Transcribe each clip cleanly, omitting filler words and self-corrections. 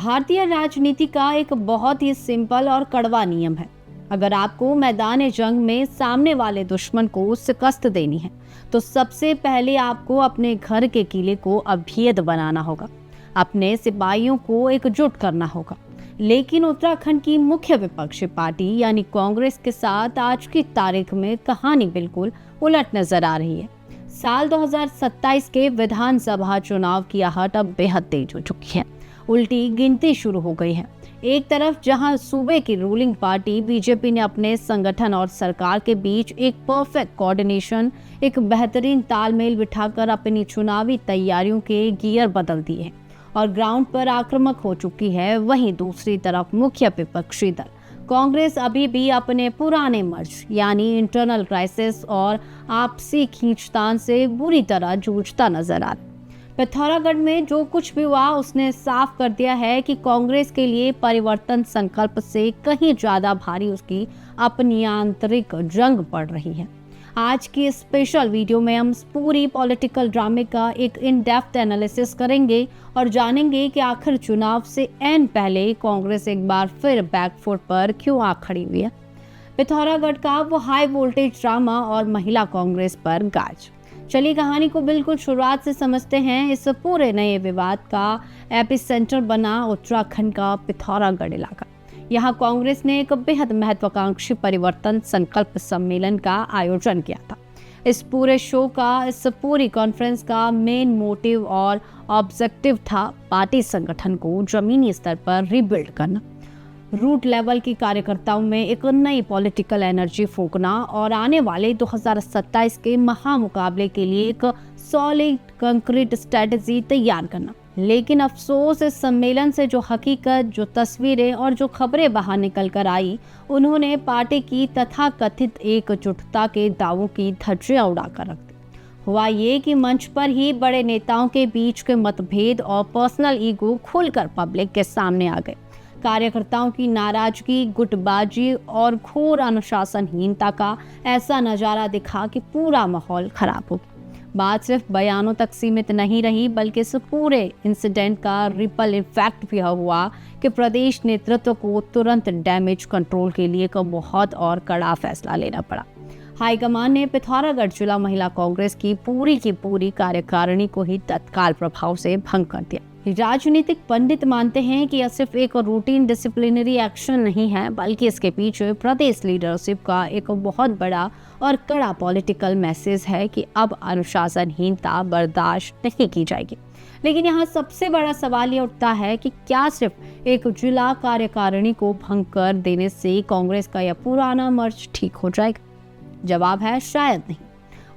भारतीय राजनीति का एक बहुत ही सिंपल और कड़वा नियम है। अगर आपको मैदान जंग में सामने वाले दुश्मन को शिकस्त देनी है तो सबसे पहले आपको अपने घर के किले को अभेद बनाना होगा, अपने सिपाहियों को एकजुट करना होगा। लेकिन उत्तराखंड की मुख्य विपक्षी पार्टी यानी कांग्रेस के साथ आज की तारीख में कहानी बिल्कुल उलट नजर आ रही है। साल 2027 के विधानसभा चुनाव की आहट अब बेहद तेज हो चुकी है। उल्टी गिनती शुरू हो गई है। एक तरफ जहां सूबे की रूलिंग पार्टी बीजेपी ने अपने संगठन और सरकार के बीच एक परफेक्ट कोऑर्डिनेशन, एक बेहतरीन तालमेल बिठाकर अपनी चुनावी तैयारियों के गियर बदल दिए हैं और ग्राउंड पर आक्रामक हो चुकी है, वहीं दूसरी तरफ मुख्य विपक्षी दल कांग्रेस अभी भी अपने पुराने मर्ज यानी इंटरनल क्राइसिस और आपसी खींचतान से बुरी तरह जूझता नजर आ रहा है। पिथौरागढ़ में जो कुछ भी हुआ उसने साफ कर दिया है कि कांग्रेस के लिए परिवर्तन संकल्प से कहीं ज्यादा भारी उसकी अपनी आंतरिक जंग पड़ रही है। आज की स्पेशल वीडियो में हम पूरी पॉलिटिकल ड्रामे का एक इन डेप्थ एनालिसिस करेंगे और जानेंगे कि आखिर चुनाव से एन पहले कांग्रेस एक बार फिर बैकफुट पर क्यों आ खड़ी हुई है। पिथौरागढ़ का वो हाई वोल्टेज ड्रामा और महिला कांग्रेस पर गाज। चलिए कहानी को बिल्कुल शुरुआत से समझते हैं। इस पूरे नए विवाद का एपिसेंटर बना उत्तराखंड का पिथौरागढ़ इलाका। यहाँ कांग्रेस ने एक बेहद महत्वाकांक्षी परिवर्तन संकल्प सम्मेलन का आयोजन किया था। इस पूरे शो का, इस पूरी कॉन्फ्रेंस का मेन मोटिव और ऑब्जेक्टिव था पार्टी संगठन को जमीनी स्तर पर रिबिल्ड करना, रूट लेवल की कार्यकर्ताओं में एक नई पॉलिटिकल एनर्जी फूंकना और आने वाले 2027 के महामुकाबले के लिए एक सॉलिड कंक्रीट स्ट्रेटजी तैयार करना। लेकिन अफसोस, इस सम्मेलन से जो हकीकत, जो तस्वीरें और जो खबरें बाहर निकल कर आई, उन्होंने पार्टी की तथाकथित एकजुटता के दावों की धज्जियां उड़ाकर रख दी। हुआ ये कि मंच पर ही बड़े नेताओं के बीच के मतभेद और पर्सनल ईगो खुलकर पब्लिक के सामने आ गए। कार्यकर्ताओं की नाराजगी, गुटबाजी और घोर अनुशासनहीनता का ऐसा नजारा दिखा कि पूरा माहौल खराब हो गया। बात सिर्फ बयानों तक सीमित नहीं रही, बल्कि इस पूरे इंसिडेंट का रिपल इफेक्ट भी हुआ कि प्रदेश नेतृत्व को तुरंत डैमेज कंट्रोल के लिए एक बहुत और कड़ा फैसला लेना पड़ा। हाईकमान ने पिथौरागढ़ जिला महिला कांग्रेस की पूरी कार्यकारिणी को ही तत्काल प्रभाव से भंग कर दिया। राजनीतिक पंडित मानते हैं कि यह सिर्फ एक रूटीन डिसिप्लिनरी एक्शन नहीं है, बल्कि इसके पीछे प्रदेश लीडरशिप का एक बहुत बड़ा और कड़ा पॉलिटिकल मैसेज है कि अब अनुशासनहीनता बर्दाश्त नहीं की जाएगी। लेकिन यहाँ सबसे बड़ा सवाल ये उठता है कि क्या सिर्फ एक जिला कार्यकारिणी को भंग कर देने से कांग्रेस का यह पुराना मर्ज ठीक हो जाएगा? जवाब है शायद नहीं।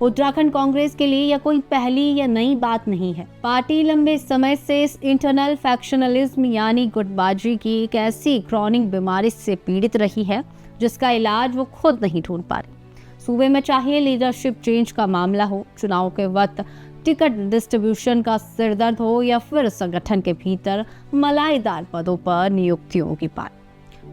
उत्तराखंड कांग्रेस के लिए यह कोई पहली या नई बात नहीं है। पार्टी लंबे समय से इस इंटरनल फैक्शनलिज्म यानी गुटबाजी की एक ऐसी क्रॉनिक बीमारी से पीड़ित रही है जिसका इलाज वो खुद नहीं ढूंढ पा रही। सूबे में चाहे लीडरशिप चेंज का मामला हो, चुनाव के वक्त टिकट डिस्ट्रीब्यूशन का सिरदर्द हो या फिर संगठन के भीतर मलाईदार पदों पर नियुक्तियों की बात,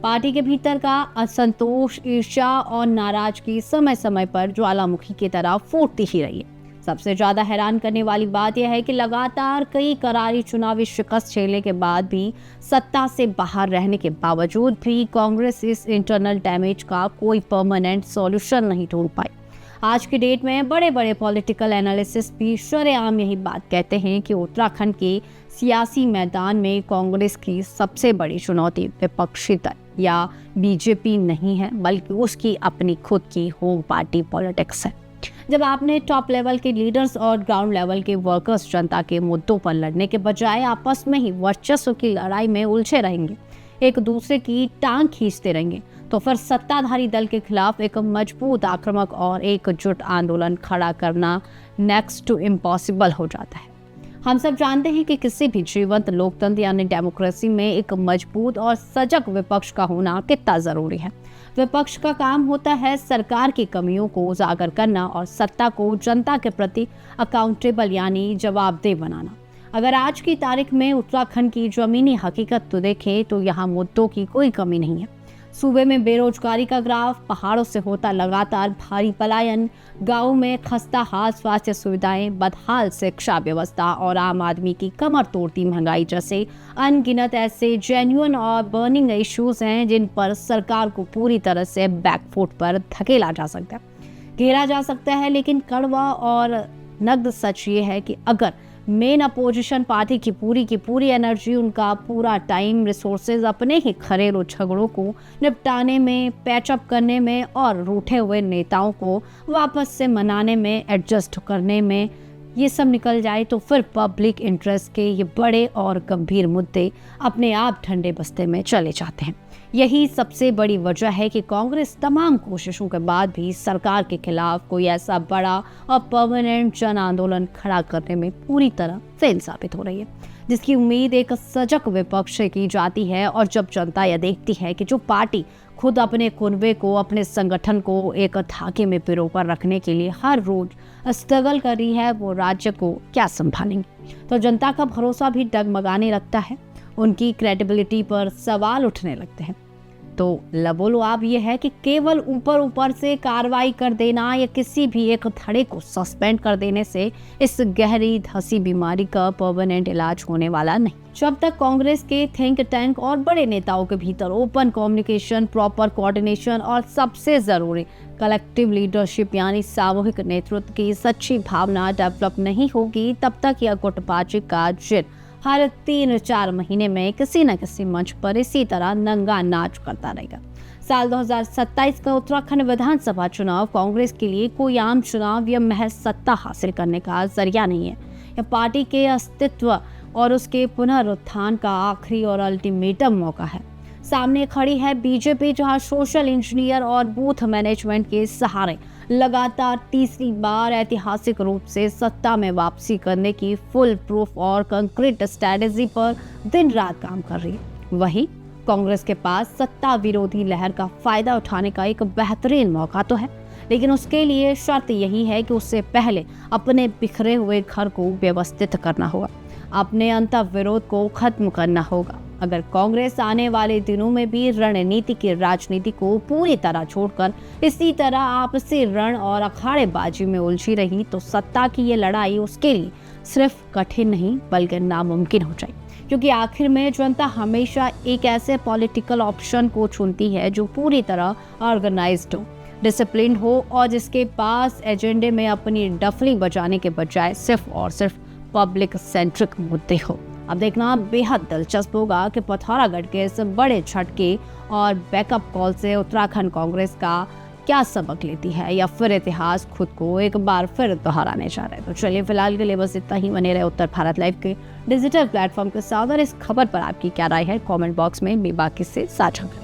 पार्टी के भीतर का असंतोष, ईर्ष्या और नाराजगी समय समय पर ज्वालामुखी की तरह फूटती ही रही है। सबसे ज्यादा हैरान करने वाली बात यह है कि लगातार कई करारी चुनावी शिकस्त झेलने के बाद भी, सत्ता से बाहर रहने के बावजूद भी कांग्रेस इस इंटरनल डैमेज का कोई परमानेंट सॉल्यूशन नहीं ढूंढ पाई। आज की डेट में बड़े बड़े पॉलिटिकल एनालिसिस भी शरेआम यही बात कहते हैं कि उत्तराखंड के सियासी मैदान में कांग्रेस की सबसे बड़ी चुनौती विपक्षी दल या बीजेपी नहीं है, बल्कि उसकी अपनी खुद की होम पार्टी पॉलिटिक्स है। जब आपने टॉप लेवल के लीडर्स और ग्राउंड लेवल के वर्कर्स जनता के मुद्दों पर लड़ने के बजाय आपस में ही वर्चस्व की लड़ाई में उलझे रहेंगे, एक दूसरे की टांग खींचते रहेंगे, तो फिर सत्ताधारी दल के खिलाफ एक मजबूत, आक्रामक और एकजुट आंदोलन खड़ा करना नेक्स्ट टू इम्पॉसिबल हो जाता है। हम सब जानते हैं कि किसी भी जीवंत लोकतंत्र यानी डेमोक्रेसी में एक मजबूत और सजग विपक्ष का होना कितना जरूरी है। विपक्ष का काम होता है सरकार की कमियों को उजागर करना और सत्ता को जनता के प्रति अकाउंटेबल यानी जवाबदेह बनाना। अगर आज की तारीख में उत्तराखंड की जमीनी हकीकत तो देखें तो यहाँ मुद्दों की कोई कमी नहीं है। सूबे में बेरोजगारी का ग्राफ, पहाड़ों से होता लगातार भारी पलायन, गांव में खस्ता हाल स्वास्थ्य सुविधाएं, बदहाल शिक्षा व्यवस्था और आम आदमी की कमर तोड़ती महंगाई जैसे अनगिनत ऐसे जेन्युइन और बर्निंग इश्यूज हैं जिन पर सरकार को पूरी तरह से बैकफुट पर धकेला जा सकता है, घेरा जा सकता है। लेकिन कड़वा और नग्न सच ये है कि अगर मेन अपोजिशन पार्टी की पूरी एनर्जी, उनका पूरा टाइम, रिसोर्सेज अपने ही घरेलू झगड़ों को निपटाने में, पैचअप करने में और रूठे हुए नेताओं को वापस से मनाने में, एडजस्ट करने में ये सब निकल जाए तो फिर पब्लिक इंटरेस्ट के ये बड़े और गंभीर मुद्दे अपने आप ठंडे बस्ते में चले जाते हैं। यही सबसे बड़ी वजह है कि कांग्रेस तमाम कोशिशों के बाद भी सरकार के खिलाफ कोई ऐसा बड़ा और परमानेंट जन आंदोलन खड़ा करने में पूरी तरह फेल साबित हो रही है, जिसकी उम्मीद एक सजग विपक्ष से की जाती है। और जब जनता यह देखती है कि जो पार्टी खुद अपने कुनबे को, अपने संगठन को एक धागे में पिरोकर रखने के लिए हर रोज स्ट्रगल कर रही है, वो राज्य को क्या संभालेंगे, तो जनता का भरोसा भी डगमगाने लगता है, उनकी क्रेडिबिलिटी पर सवाल उठने लगते हैं। तो लबोलुआब ये है कि केवल ऊपर से कार्रवाई कर देना या किसी भी एक धड़े को सस्पेंड कर देने से इस गहरी धंसी बीमारी का परमानेंट इलाज होने वाला नहीं। जब तक कांग्रेस के थिंक टैंक और बड़े नेताओं के भीतर ओपन कम्युनिकेशन, प्रॉपर कोऑर्डिनेशन और सबसे जरूरी कलेक्टिव लीडरशिप यानी सामूहिक नेतृत्व की सच्ची भावना डेवलप नहीं होगी, तब तक यह गुटबाजी का जिन हर 3-4 महीने में किसी न किसी मंच पर इसी तरह नंगा नाच करता रहेगा। साल 2027 का उत्तराखंड विधानसभा चुनाव कांग्रेस के लिए कोई आम चुनाव या महज सत्ता हासिल करने का जरिया नहीं है। यह पार्टी के अस्तित्व और उसके पुनरुत्थान का आखिरी और अल्टीमेटम मौका है। सामने खड़ी है बीजेपी, जहां सोशल इंजीनियर और बूथ मैनेजमेंट के सहारे लगातार तीसरी बार ऐतिहासिक रूप से सत्ता में वापसी करने की फुल प्रूफ और कंक्रीट स्ट्रैटेजी पर दिन रात काम कर रही है। वहीं कांग्रेस के पास सत्ता विरोधी लहर का फायदा उठाने का एक बेहतरीन मौका तो है, लेकिन उसके लिए शर्त यही है कि उससे पहले अपने बिखरे हुए घर को व्यवस्थित करना होगा, अपने अंतर्विरोध को खत्म करना होगा। अगर कांग्रेस आने वाले दिनों में भी रणनीति की राजनीति को पूरी तरह छोड़कर इसी तरह आपसी रण और अखाड़ेबाजी में उलझी रही तो सत्ता की ये लड़ाई उसके लिए सिर्फ कठिन नहीं बल्कि नामुमकिन हो जाए, क्योंकि आखिर में जनता हमेशा एक ऐसे पॉलिटिकल ऑप्शन को चुनती है जो पूरी तरह ऑर्गेनाइज्ड हो, डिसिप्लिन हो और जिसके पास एजेंडे में अपनी डफली बजाने के बजाय सिर्फ और सिर्फ पब्लिक सेंट्रिक मुद्दे हो। अब देखना बेहद दिलचस्प होगा कि पिथौरागढ़ के इस बड़े झटके और बैकअप कॉल से उत्तराखंड कांग्रेस का क्या सबक लेती है, या फिर इतिहास खुद को एक बार फिर दोहराने जा रहा है। तो चलिए फिलहाल के लिए बस इतना ही। बने रहे उत्तर भारत लाइव के डिजिटल प्लेटफॉर्म के साथ, और इस खबर पर आपकी क्या राय है कमेंट बॉक्स में भी बाकी से साझा करें।